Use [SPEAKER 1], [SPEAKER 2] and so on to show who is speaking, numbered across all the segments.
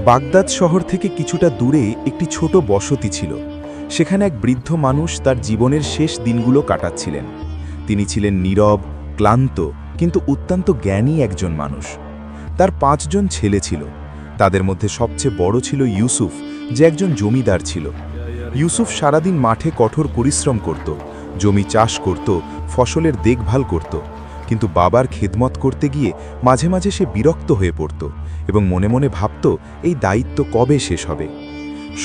[SPEAKER 1] Baghdad শহর থেকে কিছুটা দূরে একটি ছোট বসতি ছিল। সেখানে এক বৃদ্ধ মানুষ তার জীবনের শেষ দিনগুলো কাটাচ্ছিলেন। তিনি ছিলেন নীরব, ক্লান্ত, কিন্তু অত্যন্ত জ্ঞানী একজন মানুষ। তার 5 জন ছেলে ছিল। তাদের মধ্যে সবচেয়ে বড় ছিল ইউসুফ, যে একজন জমিদার ছিল। ইউসুফ সারাদিন মাঠে কঠোর পরিশ্রম করত, জমি চাষ করত, ফসলের দেখভাল করত। কিন্তু বাবার খেদমত করতে গিয়ে মাঝে মাঝে সে বিরক্ত হয়ে পড়ত এবং মনে মনে ভাবত এই দায়িত্ব কবে শেষ হবে।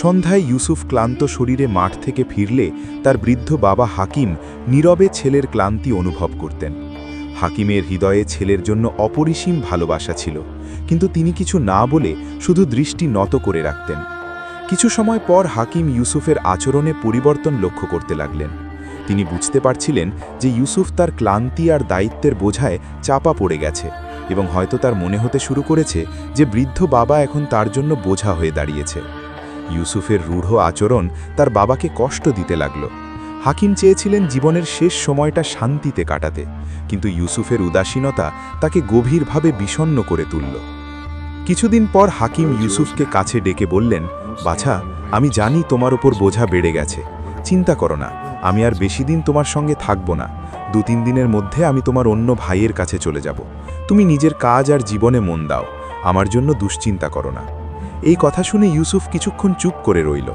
[SPEAKER 1] সন্ধ্যায় ইউসুফ ক্লান্ত শরীরে মাঠ থেকে ফিরলে তার বৃদ্ধ বাবা হাকিম নীরবে ছেলের ক্লান্তি অনুভব করতেন। হাকিমের হৃদয়ে ছেলের জন্য অপরিসীম ভালোবাসা ছিল, কিন্তু তিনি কিছু না বলে শুধু দৃষ্টি নত করে রাখতেন। কিছু সময় পর হাকিম ইউসুফের আচরণে পরিবর্তন লক্ষ্য করতে লাগলেন। তিনি বুঝতে পারছিলেন যে ইউসুফ তার ক্লান্তি আর দায়িত্বের বোঝায় চাপা পড়ে গেছে এবং হয়তো তার মনে হতে শুরু করেছে যে বৃদ্ধ বাবা এখন তার জন্য বোঝা হয়ে দাঁড়িয়েছে। ইউসুফের রূঢ় আচরণ তার বাবাকে কষ্ট দিতে লাগল। হাকিম চেয়েছিলেন জীবনের শেষ সময়টা শান্তিতে কাটাতে, কিন্তু ইউসুফের উদাসীনতা তাকে গভীরভাবে বিষণ্ণ করে তুলল। কিছুদিন পর হাকিম ইউসুফকে কাছে ডেকে বললেন, বাছা, আমি জানি তোমার ওপর বোঝা বেড়ে গেছে। চিন্তা করো না, আমি আর বেশি দিন তোমার সঙ্গে থাকব না। 2-3 দিনের মধ্যে আমি তোমার অন্য ভাইয়ের কাছে চলে যাব। তুমি নিজের কাজ আর জীবনে মন দাও, আমার জন্য দুশ্চিন্তা করো না। এই কথা শুনে ইউসুফ কিছুক্ষণ চুপ করে রইল।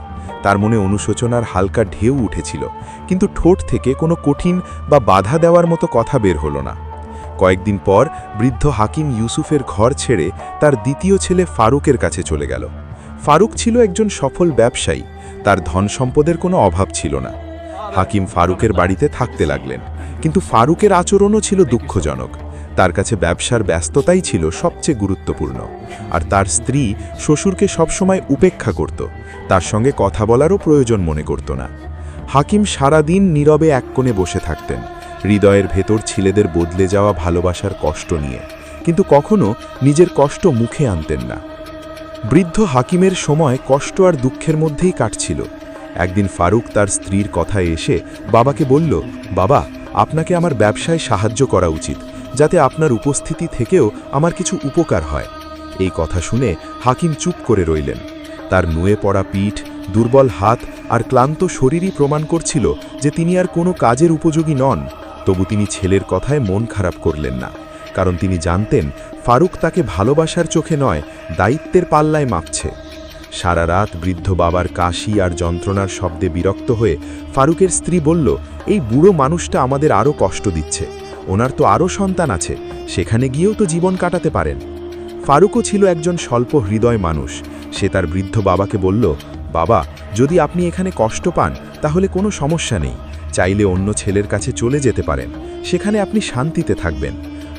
[SPEAKER 1] তার মনে অনুশোচনার হালকা ঢেউ উঠেছিল, কিন্তু ঠোঁট থেকে কোনো কঠিন বা বাধা দেওয়ার মতো কথা বের হলো না। কয়েকদিন পর বৃদ্ধ হাকিম ইউসুফের ঘর ছেড়ে তার দ্বিতীয় ছেলে ফারুকের কাছে চলে গেল। ফারুক ছিল একজন সফল ব্যবসায়ী, তার ধন সম্পদের কোনো অভাব ছিল না। হাকিম ফারুকের বাড়িতে থাকতে লাগলেন, কিন্তু ফারুকের আচরণও ছিল দুঃখজনক। তার কাছে ব্যবসার ব্যস্ততাই ছিল সবচেয়ে গুরুত্বপূর্ণ, আর তার স্ত্রী শ্বশুরকে সবসময় উপেক্ষা করত, তার সঙ্গে কথা বলারও প্রয়োজন মনে করত না। হাকিম সারাদিন নীরবে এক কোণে বসে থাকতেন, হৃদয়ের ভেতর ছেলেদের বদলে যাওয়া ভালোবাসার কষ্ট নিয়ে, কিন্তু কখনো নিজের কষ্ট মুখে আনতেন না। বৃদ্ধ হাকিমের সময় কষ্ট আর দুঃখের মধ্যেই কাটছিল। একদিন ফারুক তার স্ত্রীর কথায় এসে বাবাকে বলল, বাবা, আপনাকে আমার ব্যবসায় সাহায্য করা উচিত, যাতে আপনার উপস্থিতি থেকেও আমার কিছু উপকার হয়। এই কথা শুনে হাকিম চুপ করে রইলেন। তার নুয়ে পড়া পিঠ, দুর্বল হাত আর ক্লান্ত শরীরই প্রমাণ করছিল যে তিনি আর কোনো কাজের উপযোগী নন। তবু তিনি ছেলের কথায় মন খারাপ করলেন না, কারণ তিনি জানতেন ফারুক তাকে ভালোবাসার চোখে নয়, দায়িত্বের পাল্লায় মাপছে। সারা রাত বৃদ্ধ বাবার কাশি আর যন্ত্রণার শব্দে বিরক্ত হয়ে ফারুকের স্ত্রী বলল, এই বুড়ো মানুষটা আমাদের আরও কষ্ট দিচ্ছে। ওনার তো আরও সন্তান আছে, সেখানে গিয়েও তো জীবন কাটাতে পারেন। ফারুকও ছিল একজন স্বল্প হৃদয় মানুষ। সে তার বৃদ্ধ বাবাকে বলল, বাবা, যদি আপনি এখানে কষ্ট পান তাহলে কোনো সমস্যা নেই, চাইলে অন্য ছেলের কাছে চলে যেতে পারেন, সেখানে আপনি শান্তিতে থাকবেন।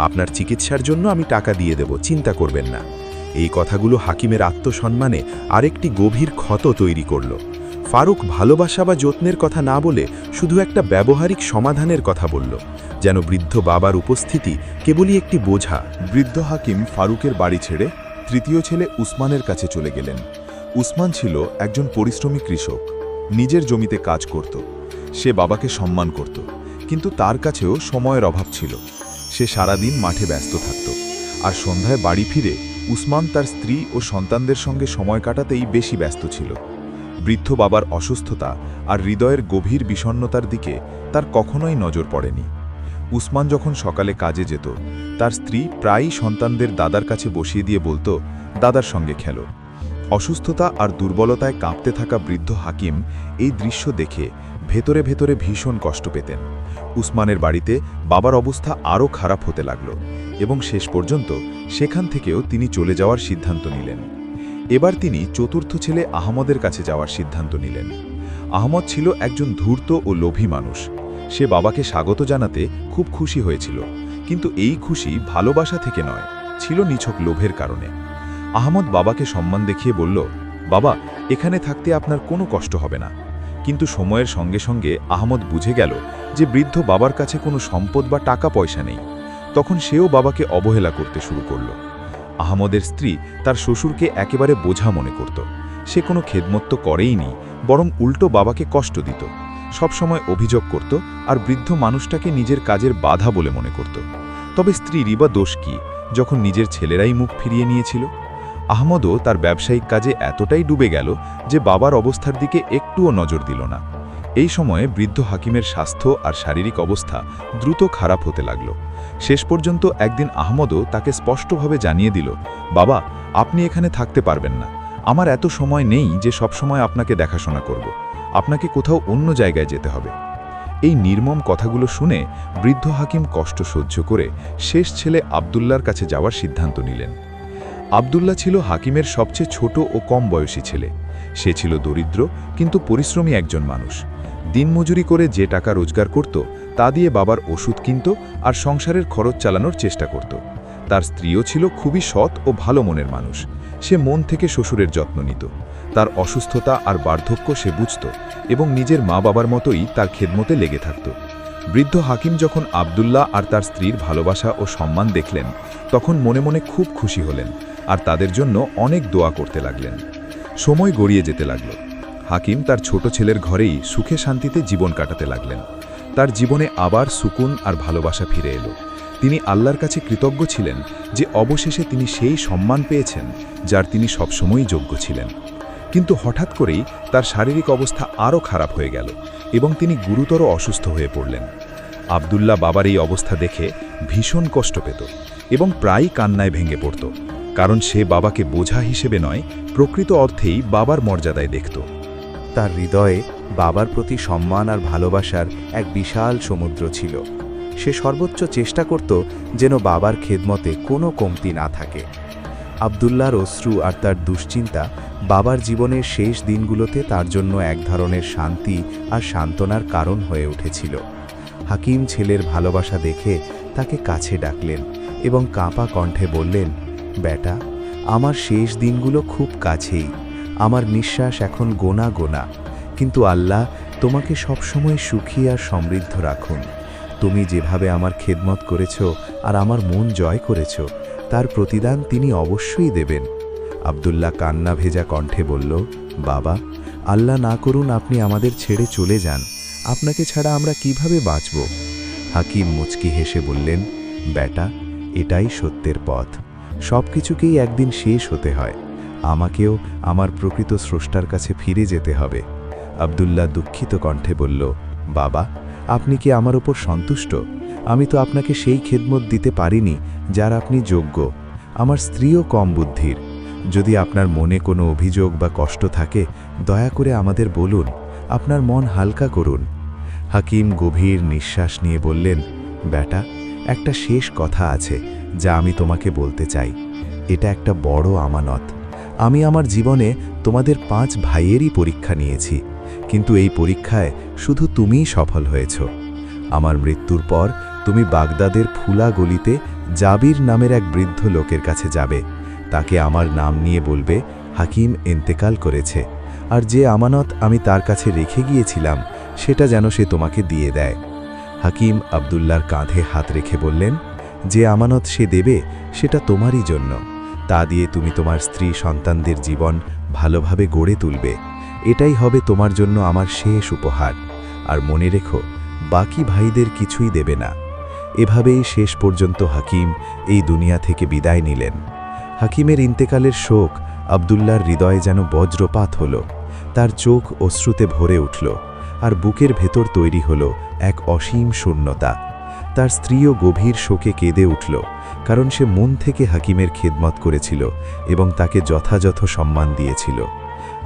[SPEAKER 1] আপনার চিকিৎসার জন্য আমি টাকা দিয়ে দেব, চিন্তা করবেন না। এই কথাগুলো হাকিমের আত্মসম্মানে আরেকটি গভীর ক্ষত তৈরি করল। ফারুক ভালোবাসা বা যত্নের কথা না বলে শুধু একটা ব্যবহারিক সমাধানের কথা বলল, যেন বৃদ্ধ বাবার উপস্থিতি কেবলই একটি বোঝা।
[SPEAKER 2] বৃদ্ধ হাকিম ফারুকের বাড়ি ছেড়ে তৃতীয় ছেলে উসমানের কাছে চলে গেলেন। উসমান ছিল একজন পরিশ্রমী কৃষক, নিজের জমিতে কাজ করত। সে বাবাকে সম্মান করত, কিন্তু তার কাছেও সময়ের অভাব ছিল। সে সারাদিন মাঠে ব্যস্ত থাকত, আর সন্ধ্যায় বাড়ি ফিরে উসমান তার স্ত্রী ও সন্তানদের সঙ্গে সময় কাটাতেই বেশি ব্যস্ত ছিল। বৃদ্ধ বাবার অসুস্থতা আর হৃদয়ের গভীর বিষণ্ণতার দিকে তার কখনোই নজর পড়েনি। উসমান যখন সকালে কাজে যেত, তার স্ত্রী প্রায়ই সন্তানদের দাদার কাছে বসিয়ে দিয়ে বলতো, দাদার সঙ্গে খেলো। অসুস্থতা আর দুর্বলতায় কাঁপতে থাকা বৃদ্ধ হাকিম এই দৃশ্য দেখে ভেতরে ভেতরে ভীষণ কষ্ট পেতেন। উসমানের বাড়িতে বাবার অবস্থা আরও খারাপ হতে লাগল এবং শেষ পর্যন্ত সেখান থেকেও তিনি চলে যাওয়ার সিদ্ধান্ত নিলেন। এবার তিনি চতুর্থ ছেলে আহমদের কাছে যাওয়ার সিদ্ধান্ত নিলেন। আহমদ ছিল একজন ধূর্ত ও লোভী মানুষ। সে বাবাকে স্বাগত জানাতে খুব খুশি হয়েছিল, কিন্তু এই খুশি ভালোবাসা থেকে নয়, ছিল নিছক লোভের কারণে। আহমদ বাবাকে সম্মান দেখিয়ে বলল, বাবা, এখানে থাকতে আপনার কোনো কষ্ট হবে না। কিন্তু সময়ের সঙ্গে সঙ্গে আহমদ বুঝে গেল যে বৃদ্ধ বাবার কাছে কোনো সম্পদ বা টাকা পয়সা নেই। তখন সেও বাবাকে অবহেলা করতে শুরু করল। আহমদের স্ত্রী তার শ্বশুরকে একেবারে বোঝা মনে করত। সে কোনো খেদমত তো করেইনি, বরং উল্টো বাবাকে কষ্ট দিত, সবসময় অভিযোগ করত আর বৃদ্ধ মানুষটাকে নিজের কাজের বাধা বলে মনে করত। তবে স্ত্রীরই বা দোষ কি, যখন নিজের ছেলেরাই মুখ ফিরিয়ে নিয়েছিল? আহমদও তার ব্যবসায়িক কাজে এতটাই ডুবে গেল যে বাবার অবস্থার দিকে একটুও নজর দিল না। এই সময়ে বৃদ্ধ হাকিমের স্বাস্থ্য আর শারীরিক অবস্থা দ্রুত খারাপ হতে লাগল। শেষ পর্যন্ত একদিন আহমদও তাকে স্পষ্টভাবে জানিয়ে দিল, বাবা, আপনি এখানে থাকতে পারবেন না। আমার এত সময় নেই যে সবসময় আপনাকে দেখাশোনা করব। আপনাকে কোথাও অন্য জায়গায় যেতে হবে। এই নির্মম কথাগুলো শুনে বৃদ্ধ হাকিম কষ্ট সহ্য করে শেষ ছেলে আব্দুল্লার কাছে যাওয়ার সিদ্ধান্ত নিলেন। আব্দুল্লাহ ছিল হাকিমের সবচেয়ে ছোট ও কম বয়সী ছেলে। সে ছিল দরিদ্র কিন্তু পরিশ্রমী একজন মানুষ। দিনমজুরি করে যে টাকা রোজগার করত তা দিয়ে বাবার ওষুধ কিনত আর সংসারের খরচ চালানোর চেষ্টা করত। তার স্ত্রীও ছিল খুবই সৎ ও ভালো মনের মানুষ। সে মন থেকে শ্বশুরের যত্ন নিত। তার অসুস্থতা আর বার্ধক্য সে বুঝত এবং নিজের মা বাবার মতোই তার খেদমতে লেগে থাকত। বৃদ্ধ হাকিম যখন আব্দুল্লাহ আর তার স্ত্রীর ভালোবাসা ও সম্মান দেখলেন তখন মনে মনে খুব খুশি হলেন আর তাদের জন্য অনেক দোয়া করতে লাগলেন। সময় গড়িয়ে যেতে লাগল। হাকিম তার ছোট ছেলের ঘরেই সুখে শান্তিতে জীবন কাটাতে লাগলেন। তার জীবনে আবার সুকুন আর ভালোবাসা ফিরে এলো। তিনি আল্লাহর কাছে কৃতজ্ঞ ছিলেন যে অবশেষে তিনি সেই সম্মান পেয়েছেন যার তিনি সবসময়ই যোগ্য ছিলেন। কিন্তু হঠাৎ করেই তার শারীরিক অবস্থা আরও খারাপ হয়ে গেল এবং তিনি গুরুতর অসুস্থ হয়ে পড়লেন। আব্দুল্লাহ বাবার এই অবস্থা দেখে ভীষণ কষ্ট পেত এবং প্রায়ই কান্নায় ভেঙে পড়ত, কারণ সে বাবাকে বোঝা হিসেবে নয়, প্রকৃত অর্থেই বাবার মর্যাদায় দেখত।
[SPEAKER 1] তার হৃদয়ে বাবার প্রতি সম্মান আর ভালোবাসার এক বিশাল সমুদ্র ছিল। সে সর্বোচ্চ চেষ্টা করত যেন বাবার খেদমতে কোনো কমতি না থাকে। আব্দুল্লাহর অশ্রু আর তার দুশ্চিন্তা বাবার জীবনের শেষ দিনগুলোতে তার জন্য এক ধরনের শান্তি আর সান্ত্বনার কারণ হয়ে উঠেছিল। হাকিম ছেলের ভালোবাসা দেখে তাকে কাছে ডাকলেন এবং কাঁপা কণ্ঠে বললেন, বেটা, আমার শেষ দিনগুলো খুব কাছেই। আমার নিঃশ্বাস এখন গোনা গোনা, কিন্তু আল্লাহ তোমাকে সবসময় সুখী আর সমৃদ্ধ রাখুন। তুমি যেভাবে আমার খেদমত করেছ আর আমার মন জয় করেছ তার প্রতিদান তিনি অবশ্যই দেবেন। আব্দুল্লাহ কান্না ভেজা কণ্ঠে বলল, বাবা, আল্লাহ না করুন আপনি আমাদের ছেড়ে চলে যান। আপনাকে ছাড়া আমরা কিভাবে বাঁচব? হাকিম মুচকি হেসে বললেন, বেটা, এটাই সত্যের পথ। সব কিছুকেই একদিন শেষ হতে হয়। আমাকেও আমার প্রকৃত স্রষ্টার কাছে ফিরে যেতে হবে। আব্দুল্লাহ দুঃখিত কণ্ঠে বলল, বাবা, আপনি কি আমার ওপর সন্তুষ্ট? আমি তো আপনাকে সেই খেদমত দিতে পারিনি যার আপনি যোগ্য। আমার স্ত্রীও কম বুদ্ধির। যদি আপনার মনে কোনো অভিযোগ বা কষ্ট থাকে দয়া করে আমাদের বলুন, আপনার মন হালকা করুন। হাকিম গভীর নিঃশ্বাস নিয়ে বললেন, বেটা, একটা শেষ কথা আছে যা আমি তোমাকে বলতে চাই। এটা একটা বড় আমানত। আমি আমার জীবনে তোমাদের 5 ভাইয়েরই পরীক্ষা নিয়েছি, কিন্তু এই পরীক্ষায় শুধু তুমিই সফল হয়েছ। আমার মৃত্যুর পর তুমি বাগদাদের ফুলা গলিতে জাবির নামের এক বৃদ্ধ লোকের কাছে যাবে। তাকে আমার নাম নিয়ে বলবে হাকিম ইন্তেকাল করেছে, আর যে আমানত আমি তার কাছে রেখে গিয়েছিলাম সেটা যেন সে তোমাকে দিয়ে দেয়। হাকিম আব্দুল্লাহর কাঁধে হাত রেখে বললেন, যে আমানত সে দেবে সেটা তোমারই জন্য। তা দিয়ে তুমি তোমার স্ত্রী সন্তানদের জীবন ভালোভাবে গড়ে তুলবে। এটাই হবে তোমার জন্য আমার শেষ উপহার। আর মনে রেখো, বাকি ভাইদের কিছুই দেবে না। এভাবেই শেষ পর্যন্ত হাকিম এই দুনিয়া থেকে বিদায় নিলেন। হাকিমের ইন্তেকালের শোক আব্দুল্লাহর হৃদয়ে যেন বজ্রপাত হল। তার চোখ অশ্রুতে ভরে উঠল আর বুকের ভেতর তৈরি হল এক অসীম শূন্যতা। তার স্ত্রীও গভীর শোকে কেঁদে উঠল, কারণ সে মন থেকে হাকিমের খেদমত করেছিল এবং তাকে যথাযথ সম্মান দিয়েছিল।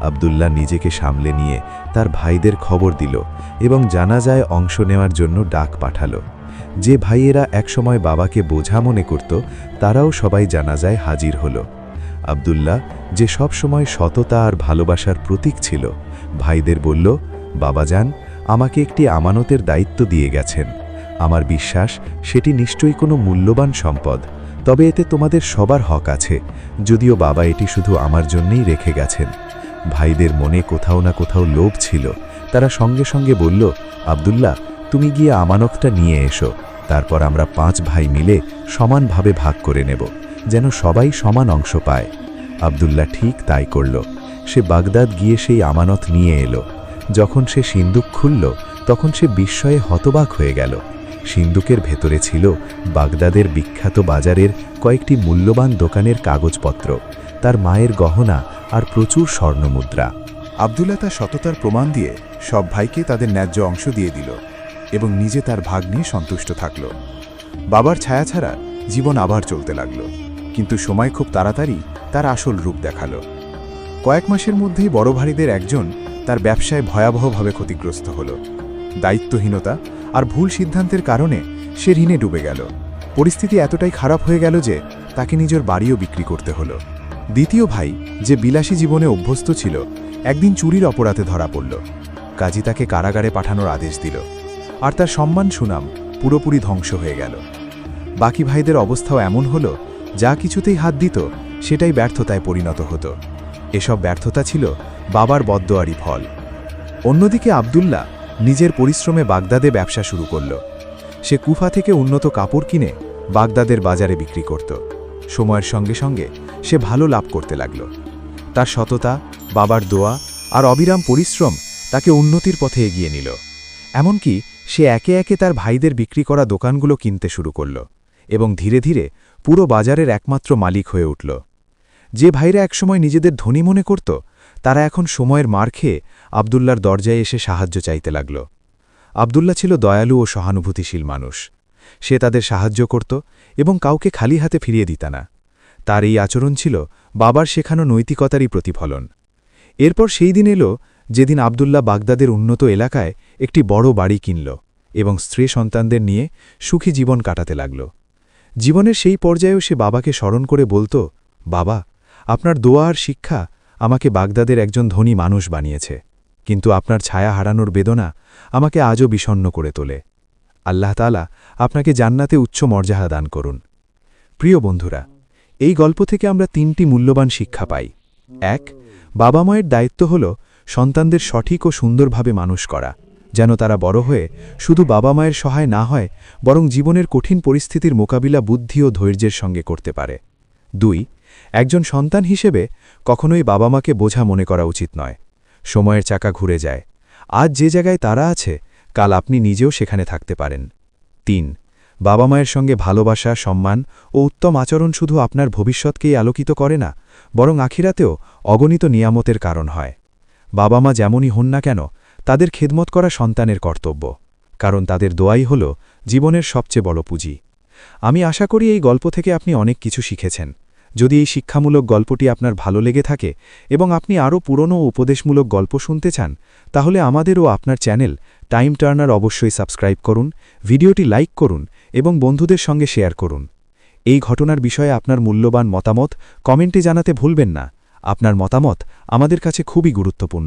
[SPEAKER 1] আব্দুল্লাহ নিজেকে সামলে নিয়ে তার ভাইদের খবর দিল এবং জানাজায় অংশ নেওয়ার জন্য ডাক পাঠালো। যে ভাইয়েরা একসময় বাবাকে বোঝা মনে করত তারাও সবাই জানাজায় হাজির হল। আব্দুল্লাহ, যে সব সময় সততা আর ভালোবাসার প্রতীক ছিল, ভাইদের বলল, বাবাজান, আমাকে একটি আমানতের দায়িত্ব দিয়ে গেছেন। আমার বিশ্বাস সেটি নিশ্চয়ই কোনো মূল্যবান সম্পদ, তবে এতে তোমাদের সবার হক আছে, যদিও বাবা এটি শুধু আমার জন্যই রেখে গেছেন। ভাইদের মনে কোথাও না কোথাও লোভ ছিল। তারা সঙ্গে সঙ্গে বলল, আব্দুল্লাহ, তুমি গিয়ে আমানতটা নিয়ে এসো, তারপর আমরা 5 ভাই মিলে সমানভাবে ভাগ করে নেব, যেন সবাই সমান অংশ পায়। আব্দুল্লাহ ঠিক তাই করল। সে বাগদাদ গিয়ে সেই আমানত নিয়ে এলো। যখন সে সিন্দুক খুলল তখন সে বিস্ময়ে হতবাক হয়ে গেল। সিন্দুকের ভেতরে ছিল বাগদাদের বিখ্যাত বাজারের কয়েকটি মূল্যবান দোকানের কাগজপত্র। তার মায়ের গহনা আর প্রচুর স্বর্ণমুদ্রা।
[SPEAKER 2] আব্দুল্লাহ তার সততার প্রমাণ দিয়ে সব ভাইকে তাদের ন্যায্য অংশ দিয়ে দিল এবং নিজে তার ভাগ নিয়ে সন্তুষ্ট থাকল। বাবার ছায়া ছাড়া জীবন আবার চলতে লাগল, কিন্তু সময় খুব তাড়াতাড়ি তার আসল রূপ দেখালো। কয়েক মাসের মধ্যেই বড় ভারীদের একজন তার ব্যবসায় ভয়াবহভাবে ক্ষতিগ্রস্ত হল। দায়িত্বহীনতা আর ভুল সিদ্ধান্তের কারণে সে ঋণে ডুবে গেল। পরিস্থিতি এতটাই খারাপ হয়ে গেল যে তাকে নিজের বাড়িও বিক্রি করতে হলো। দ্বিতীয় ভাই, যে বিলাসী জীবনে অভ্যস্ত ছিল, একদিন চুরির অপরাধে ধরা পড়ল। কাজী তাকে কারাগারে পাঠানোর আদেশ দিল, আর তার সম্মান সুনাম পুরোপুরি ধ্বংস হয়ে গেল। বাকি ভাইদের অবস্থাও এমন হলো, যা কিছুতেই হাত দিত সেটাই ব্যর্থতায় পরিণত হতো। এসব ব্যর্থতা ছিল বাবার বদ্দোয়ারি ফল। অন্যদিকে আব্দুল্লাহ নিজের পরিশ্রমে বাগদাদে ব্যবসা শুরু করল। সে কুফা থেকে উন্নত কাপড় কিনে বাগদাদের বাজারে বিক্রি করত। সময়ের সঙ্গে সঙ্গে সে ভালো লাভ করতে লাগল। তার সততা, বাবার দোয়া আর অবিরাম পরিশ্রম তাকে উন্নতির পথে এগিয়ে নিল। এমনকি সে একে একে তার ভাইদের বিক্রি করা দোকানগুলো কিনতে শুরু করল এবং ধীরে ধীরে পুরো বাজারের একমাত্র মালিক হয়ে উঠল। যে ভাইরা একসময় নিজেদের ধনী মনে করত, তারা এখন সময়ের মার খেয়ে আব্দুল্লার দরজায় এসে সাহায্য চাইতে লাগল। আব্দুল্লাহ ছিল দয়ালু ও সহানুভূতিশীল মানুষ। সে তাদের সাহায্য করত এবং কাউকে খালি হাতে ফিরিয়ে দিত না। তার এই আচরণ ছিল বাবার শেখানো নৈতিকতারই প্রতিফলন। এরপর সেই দিন এলো যেদিন আব্দুল্লাহ বাগদাদের উন্নত এলাকায় একটি বড় বাড়ি কিনল এবং স্ত্রী সন্তানদের নিয়ে সুখী জীবন কাটাতে লাগল। জীবনের সেই পর্যায়েও সে বাবাকে স্মরণ করে বলত, বাবা, আপনার দোয়া আর শিক্ষা আমাকে বাগদাদের একজন ধনী মানুষ বানিয়েছে, কিন্তু আপনার ছায়া হারানোর বেদনা আমাকে আজও বিষণ্ণ করে তোলে। আল্লাহ তাআলা আপনাকে জান্নাতে উচ্চ মর্যাদা দান করুন। প্রিয় বন্ধুরা, এই গল্প থেকে আমরা 3টি মূল্যবান শিক্ষা পাই। 1. বাবা মায়ের দায়িত্ব হল সন্তানদের সঠিক ও সুন্দরভাবে মানুষ করা, যেন তারা বড় হয়ে শুধু বাবা মায়ের সহায় না হয়, বরং জীবনের কঠিন পরিস্থিতির মোকাবিলা বুদ্ধি ও ধৈর্যের সঙ্গে করতে পারে। 2. একজন সন্তান হিসেবে কখনোই বাবা মাকে বোঝা মনে করা উচিত নয়। সময়ের চাকা ঘুরে যায়। আজ যে জায়গায় তারা আছে, কাল আপনি নিজেও সেখানে থাকতে পারেন। 3. বাবা মায়ের সঙ্গে ভালোবাসা, সম্মান ও উত্তম আচরণ শুধু আপনার ভবিষ্যৎকেই আলোকিত করে না, বরং আখিরাতেও অগণিত নিয়ামতের কারণ হয়। বাবা মা যেমনই হন না কেন, তাদের খেদমত করা সন্তানের কর্তব্য, কারণ তাদের দোয়াই হল জীবনের সবচেয়ে বড় পুঁজি। আমি আশা করি এই গল্প থেকে আপনি অনেক কিছু শিখেছেন। যদি এই শিক্ষামূলক গল্পটি আপনার ভালো লেগে থাকে এবং আপনি আরও পুরনো উপদেশমূলক গল্প শুনতে চান, তাহলে আমাদের ও আপনার চ্যানেল টাইম টার্নার অবশ্যই সাবস্ক্রাইব করুন, ভিডিওটি লাইক করুন এবং বন্ধুদের সঙ্গে শেয়ার করুন। এই ঘটনার বিষয়ে আপনার মূল্যবান মতামত কমেন্টে জানাতে ভুলবেন না। আপনার মতামত আমাদের কাছে খুবই গুরুত্বপূর্ণ।